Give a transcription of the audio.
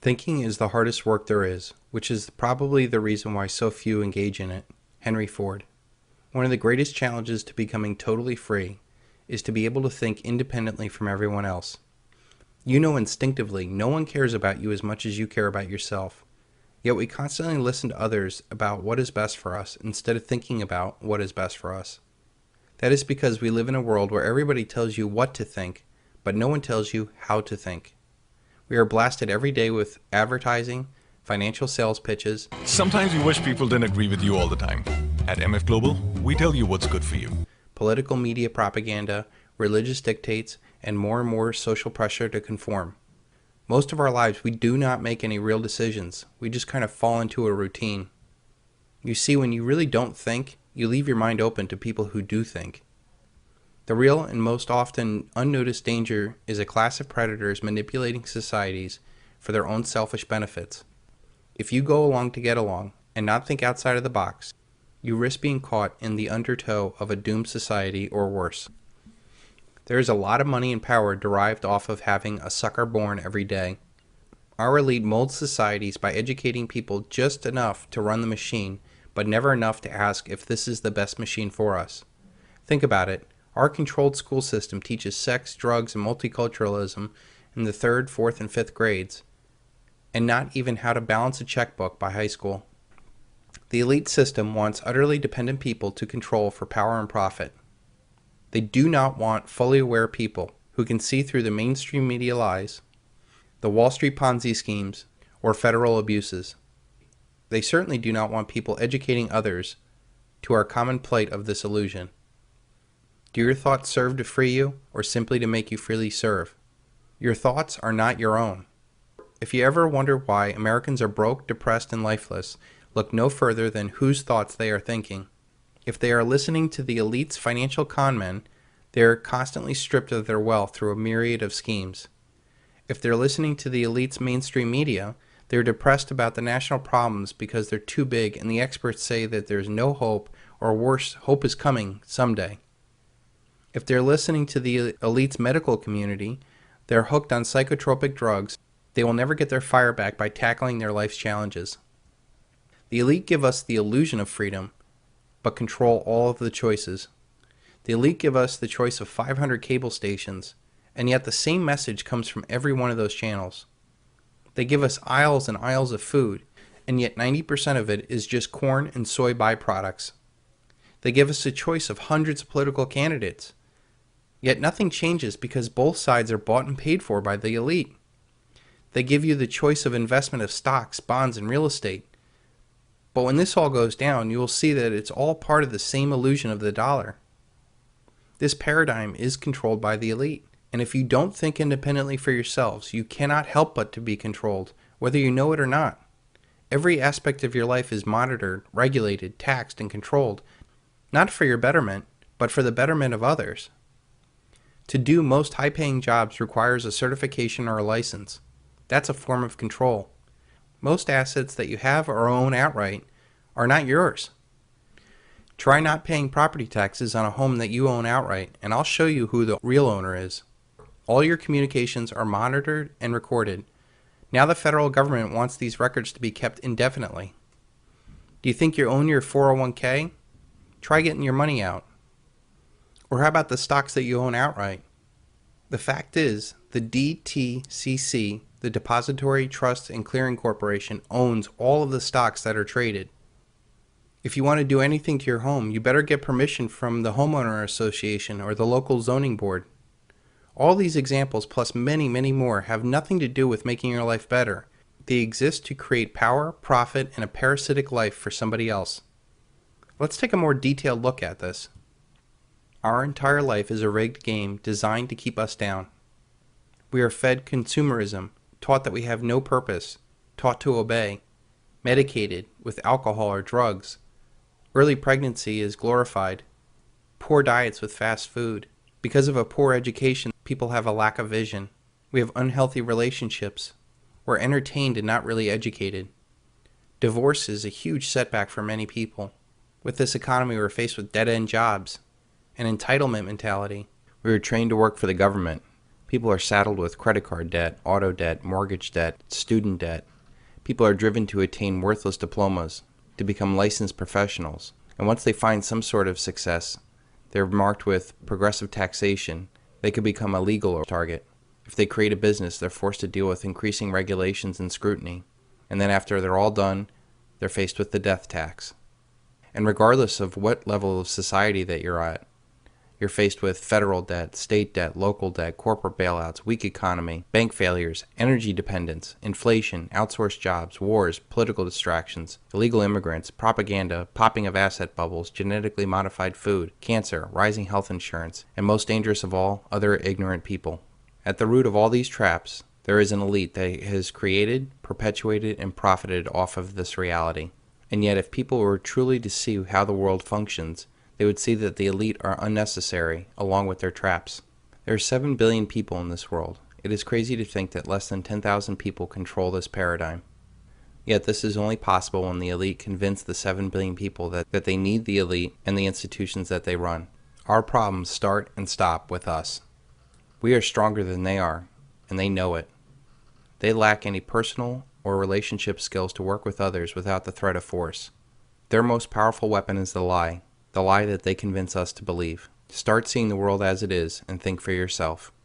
Thinking is the hardest work there is, which is probably the reason why so few engage in it. Henry Ford. One of the greatest challenges to becoming totally free is to be able to think independently from everyone else. You know instinctively no one cares about you as much as you care about yourself. Yet we constantly listen to others about what is best for us instead of thinking about what is best for us. That is because we live in a world where everybody tells you what to think, but no one tells you how to think. We are blasted every day with advertising, financial sales pitches. Sometimes you wish people didn't agree with you all the time. At MF Global, we tell you what's good for you. Political media propaganda, religious dictates, and more social pressure to conform. Most of our lives we do not make any real decisions. We just kind of fall into a routine. You see, when you really don't think, you leave your mind open to people who do think. The real and most often unnoticed danger is a class of predators manipulating societies for their own selfish benefits. If you go along to get along and not think outside of the box, you risk being caught in the undertow of a doomed society or worse. There is a lot of money and power derived off of having a sucker born every day. Our elite molds societies by educating people just enough to run the machine, but never enough to ask if this is the best machine for us. Think about it. Our controlled school system teaches sex, drugs, and multiculturalism in the 3rd, 4th, and 5th grades, and not even how to balance a checkbook by high school. The elite system wants utterly dependent people to control for power and profit. They do not want fully aware people who can see through the mainstream media lies, the Wall Street Ponzi schemes, or federal abuses. They certainly do not want people educating others to our common plight of this illusion. Do your thoughts serve to free you, or simply to make you freely serve? Your thoughts are not your own. If you ever wonder why Americans are broke, depressed, and lifeless, look no further than whose thoughts they are thinking. If they are listening to the elite's financial conmen, they are constantly stripped of their wealth through a myriad of schemes. If they're listening to the elite's mainstream media, they're depressed about the national problems because they're too big and the experts say that there's no hope, or worse, hope is coming someday. If they're listening to the elite's medical community, they're hooked on psychotropic drugs. They will never get their fire back by tackling their life's challenges. The elite give us the illusion of freedom, but control all of the choices. The elite give us the choice of 500 cable stations, and yet the same message comes from every one of those channels. They give us aisles and aisles of food, and yet 90% of it is just corn and soy byproducts. They give us a choice of hundreds of political candidates, yet nothing changes because both sides are bought and paid for by the elite. They give you the choice of investment of stocks, bonds, and real estate. But when this all goes down, you will see that it's all part of the same illusion of the dollar. This paradigm is controlled by the elite, and if you don't think independently for yourselves, you cannot help but to be controlled, whether you know it or not. Every aspect of your life is monitored, regulated, taxed, and controlled, not for your betterment, but for the betterment of others. To do most high-paying jobs requires a certification or a license. That's a form of control. Most assets that you have or own outright are not yours. Try not paying property taxes on a home that you own outright, and I'll show you who the real owner is. All your communications are monitored and recorded. Now the federal government wants these records to be kept indefinitely. Do you think you own your 401k? Try getting your money out. Or how about the stocks that you own outright? The fact is, the DTCC, the Depository Trust and Clearing Corporation, owns all of the stocks that are traded. If you want to do anything to your home, you better get permission from the homeowner association or the local zoning board. All these examples, plus many more, have nothing to do with making your life better. They exist to create power, profit, and a parasitic life for somebody else. Let's take a more detailed look at this. Our entire life is a rigged game designed to keep us down. We are fed consumerism, taught that we have no purpose, taught to obey, medicated with alcohol or drugs. Early pregnancy is glorified. Poor diets with fast food. Because of a poor education, people have a lack of vision. We have unhealthy relationships. We're entertained and not really educated. Divorce is a huge setback for many people. With this economy, we're faced with dead-end jobs, an entitlement mentality. We were trained to work for the government. People are saddled with credit card debt, auto debt, mortgage debt, student debt. People are driven to attain worthless diplomas, to become licensed professionals. And once they find some sort of success, they're marked with progressive taxation. They could become a legal target. If they create a business, they're forced to deal with increasing regulations and scrutiny. And then after they're all done, they're faced with the death tax. And regardless of what level of society that you're at, you're faced with federal debt, state debt, local debt, corporate bailouts, weak economy, bank failures, energy dependence, inflation, outsourced jobs, wars, political distractions, illegal immigrants, propaganda, popping of asset bubbles, genetically modified food, cancer, rising health insurance, and most dangerous of all, other ignorant people. At the root of all these traps, there is an elite that has created, perpetuated, and profited off of this reality. And yet if people were truly to see how the world functions, they would see that the elite are unnecessary, along with their traps. There are 7 billion people in this world. It is crazy to think that less than 10,000 people control this paradigm. Yet this is only possible when the elite convince the 7 billion people that they need the elite and the institutions that they run. Our problems start and stop with us. We are stronger than they are, and they know it. They lack any personal or relationship skills to work with others without the threat of force. Their most powerful weapon is the lie that they convince us to believe. Start seeing the world as it is and think for yourself.